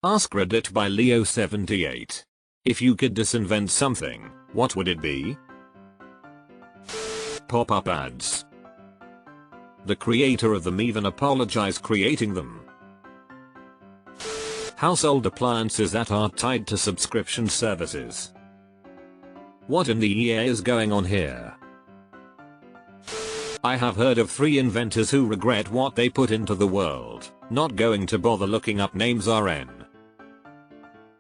AskReddit by Leo78. If you could disinvent something, what would it be? Pop-up ads. The creator of them even apologized creating them. Household appliances that are tied to subscription services. What in the EA is going on here? I have heard of 3 inventors who regret what they put into the world, not going to bother looking up names RN.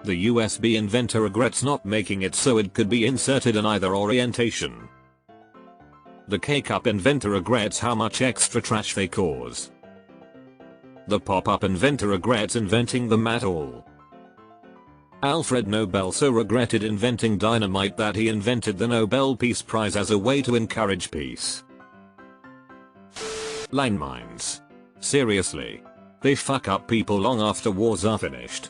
The USB inventor regrets not making it so it could be inserted in either orientation. The K-cup inventor regrets how much extra trash they cause. The pop-up inventor regrets inventing them at all. Alfred Nobel so regretted inventing dynamite that he invented the Nobel Peace Prize as a way to encourage peace. Landmines. Seriously. They fuck up people long after wars are finished.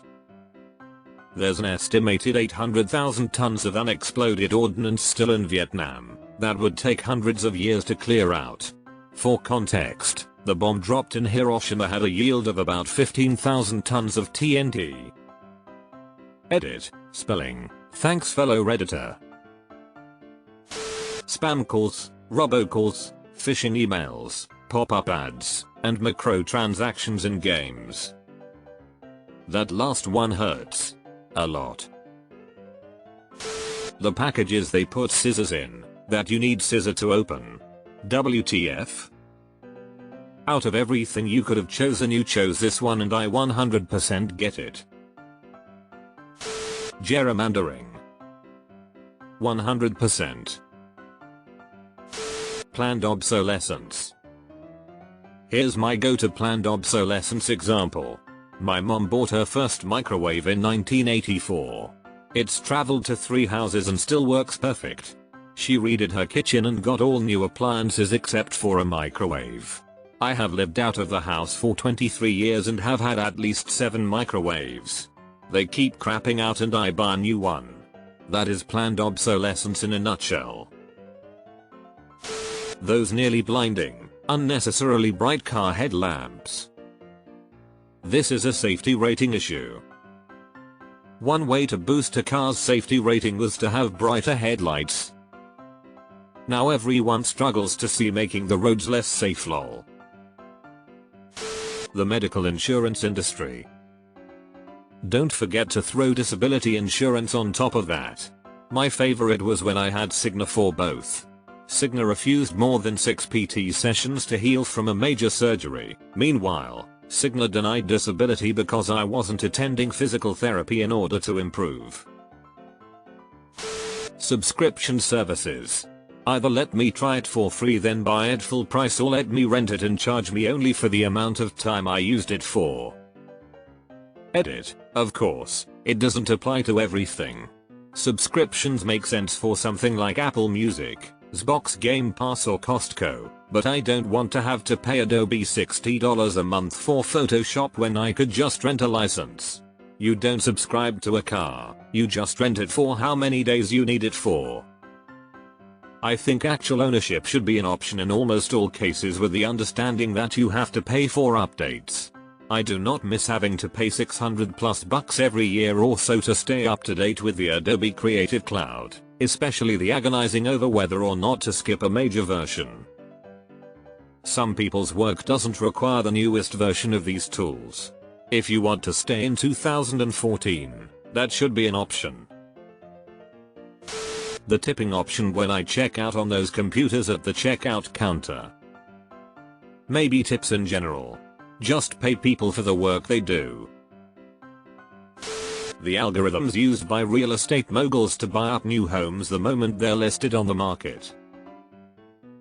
There's an estimated 800,000 tons of unexploded ordnance still in Vietnam that would take hundreds of years to clear out. For context, the bomb dropped in Hiroshima had a yield of about 15,000 tons of TNT. Edit. Spelling. Thanks fellow redditor. Spam calls, robocalls, phishing emails, pop-up ads, and microtransactions in games. That last one hurts. A lot. The packages they put scissors in, that you need scissor to open. WTF? Out of everything you could have chosen you chose this one and I 100% get it. Gerrymandering. 100%. Planned obsolescence. Here's my go-to planned obsolescence example. My mom bought her first microwave in 1984. It's traveled to 3 houses and still works perfect. She redid her kitchen and got all new appliances except for a microwave. I have lived out of the house for 23 years and have had at least 7 microwaves. They keep crapping out and I buy a new one. That is planned obsolescence in a nutshell. Those nearly blinding, unnecessarily bright car headlamps. This is a safety rating issue. One way to boost a car's safety rating was to have brighter headlights. Now everyone struggles to see, making the roads less safe lol. The medical insurance industry. Don't forget to throw disability insurance on top of that. My favorite was when I had Cigna for both. Cigna refused more than 6 PT sessions to heal from a major surgery. Meanwhile, Cigna denied disability because I wasn't attending physical therapy in order to improve. Subscription services. Either let me try it for free then buy it full price, or let me rent it and charge me only for the amount of time I used it for. Edit. Of course, it doesn't apply to everything. Subscriptions make sense for something like Apple Music, Xbox Game Pass or Costco, but I don't want to have to pay Adobe $60 a month for Photoshop when I could just rent a license. You don't subscribe to a car, you just rent it for how many days you need it for. I think actual ownership should be an option in almost all cases, with the understanding that you have to pay for updates. I do not miss having to pay $600+ every year or so to stay up to date with the Adobe Creative Cloud, especially the agonizing over whether or not to skip a major version. Some people's work doesn't require the newest version of these tools. If you want to stay in 2014, that should be an option. The tipping option when I check out on those computers at the checkout counter. Maybe tips in general. Just pay people for the work they do. The algorithms used by real estate moguls to buy up new homes the moment they're listed on the market.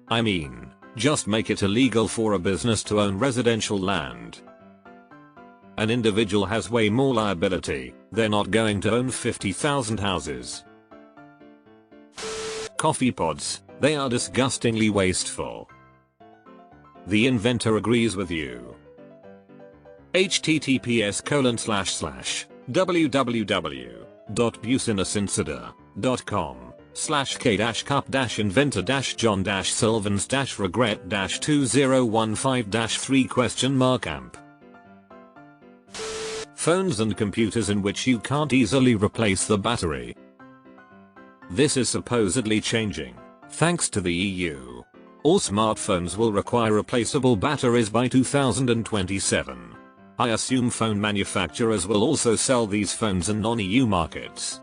I mean, just make it illegal for a business to own residential land. An individual has way more liability, they're not going to own 50,000 houses. Coffee pods, they are disgustingly wasteful. The inventor agrees with you. https://www.businessincida.com/k-cup-inventor-john-sylvans-regret-2015-3?amp Phones and computers in which you can't easily replace the battery. This is supposedly changing, thanks to the EU. All smartphones will require replaceable batteries by 2027. I assume phone manufacturers will also sell these phones in non-EU markets.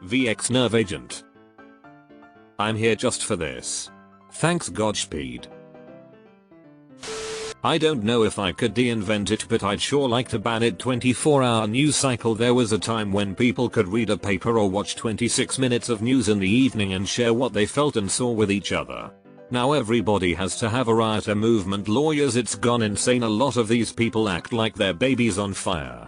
VX Nerve Agent. I'm here just for this. Thanks Godspeed. I don't know if I could de-invent it, but I'd sure like to ban it. 24-hour news cycle. There was a time when people could read a paper or watch 26 minutes of news in the evening and share what they felt and saw with each other. Now everybody has to have a riot, a movement, lawyers. It's gone insane. A lot of these people act like their baby's on fire.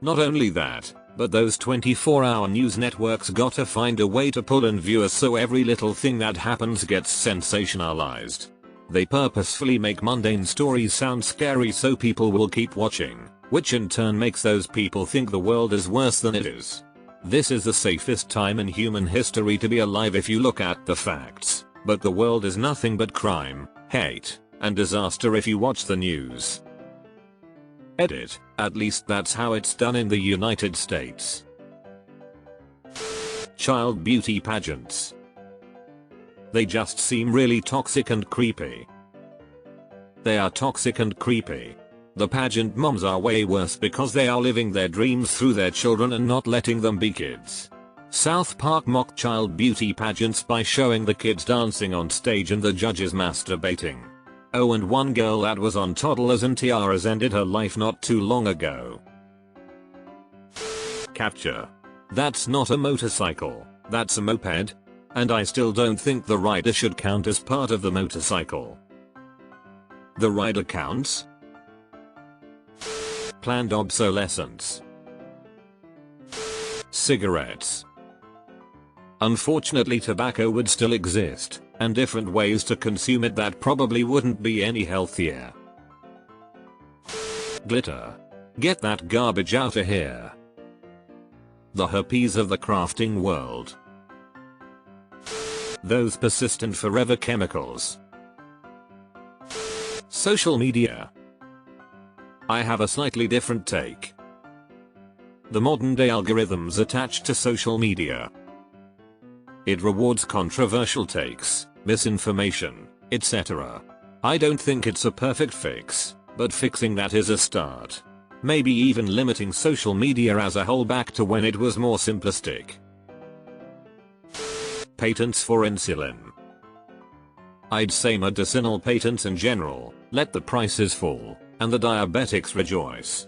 Not only that, but those 24-hour news networks gotta find a way to pull in viewers so every little thing that happens gets sensationalized. They purposefully make mundane stories sound scary so people will keep watching, which in turn makes those people think the world is worse than it is. This is the safest time in human history to be alive if you look at the facts, but the world is nothing but crime, hate, and disaster if you watch the news. Edit, at least that's how it's done in the United States. Child beauty pageants. They just seem really toxic and creepy. They are toxic and creepy. The pageant moms are way worse because they are living their dreams through their children and not letting them be kids. South Park mocked child beauty pageants by showing the kids dancing on stage and the judges masturbating. Oh, and one girl that was on toddlers and tiaras ended her life not too long ago. Capture. That's not a motorcycle, that's a moped. And I still don't think the rider should count as part of the motorcycle. The rider counts? Planned obsolescence. Cigarettes. Unfortunately, tobacco would still exist, and different ways to consume it that probably wouldn't be any healthier. Glitter. Get that garbage out of here. The herpes of the crafting world. Those persistent forever chemicals. Social media. I have a slightly different take. The modern day algorithms attached to social media. It rewards controversial takes, misinformation, etc. I don't think it's a perfect fix, but fixing that is a start. Maybe even limiting social media as a whole back to when it was more simplistic. Patents for insulin. I'd say medicinal patents in general, let the prices fall, and the diabetics rejoice.